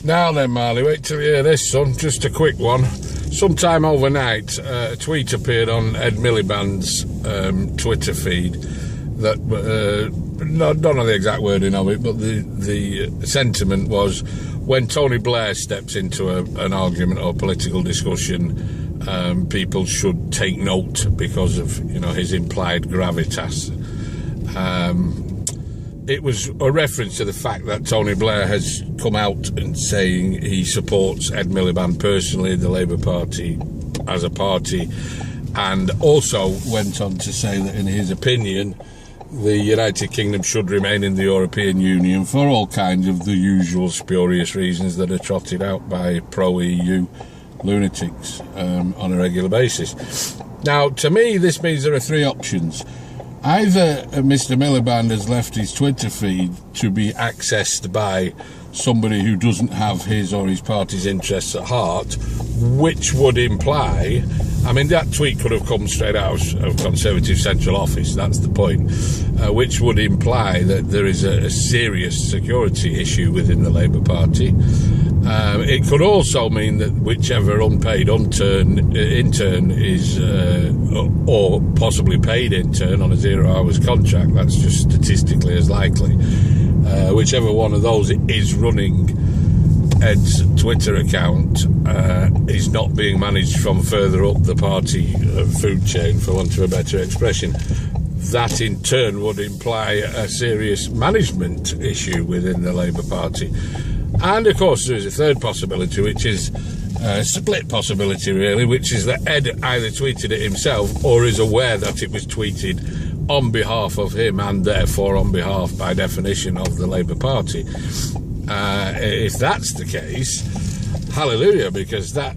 Now then, Marley, wait till you hear this, son. Just a quick one. Sometime overnight, a tweet appeared on Ed Miliband's Twitter feed that, don't know the exact wording of it, but the sentiment was, when Tony Blair steps into an argument or political discussion, people should take note because of, his implied gravitas. It was a reference to the fact that Tony Blair has come out and saying he supports Ed Miliband personally, the Labour Party as a party, and also went on to say that in his opinion the United Kingdom should remain in the European Union for all kinds of the usual spurious reasons that are trotted out by pro-EU lunatics on a regular basis. Now, to me, this means there are three options. Either Mr. Miliband has left his Twitter feed to be accessed by somebody who doesn't have his or his party's interests at heart, which would imply, that tweet could have come straight out of Conservative Central Office, that's the point, which would imply that there is a serious security issue within the Labour Party. It could also mean that whichever unpaid intern is, or possibly paid intern on a 0 hours contract, that's just statistically as likely, whichever one of those is running Ed's Twitter account is not being managed from further up the party food chain, for want of a better expression. That in turn would imply a serious management issue within the Labour Party. And of course there's a third possibility, which is a split possibility really, which is that Ed either tweeted it himself or is aware that it was tweeted on behalf of him and therefore on behalf by definition of the Labour Party. If that's the case, hallelujah, because that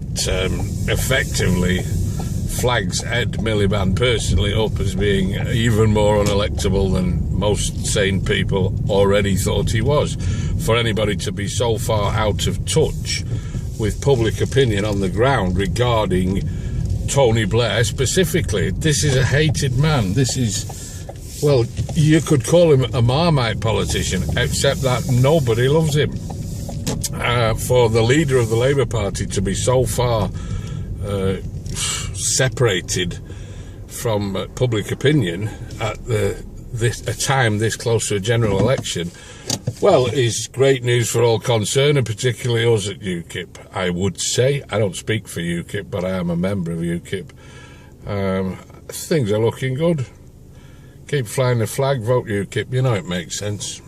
effectively flags Ed Miliband personally up as being even more unelectable than most sane people already thought he was. For anybody to be so far out of touch with public opinion on the ground regarding Tony Blair specifically, this is a hated man. This is, well, you could call him a Marmite politician, except that nobody loves him. For the leader of the Labour Party to be so far separated from public opinion at a time this close to a general election, well, is great news for all concerned, and particularly us at UKIP, I would say. I don't speak for UKIP, but I am a member of UKIP. Things are looking good. Keep flying the flag, vote UKIP, it makes sense.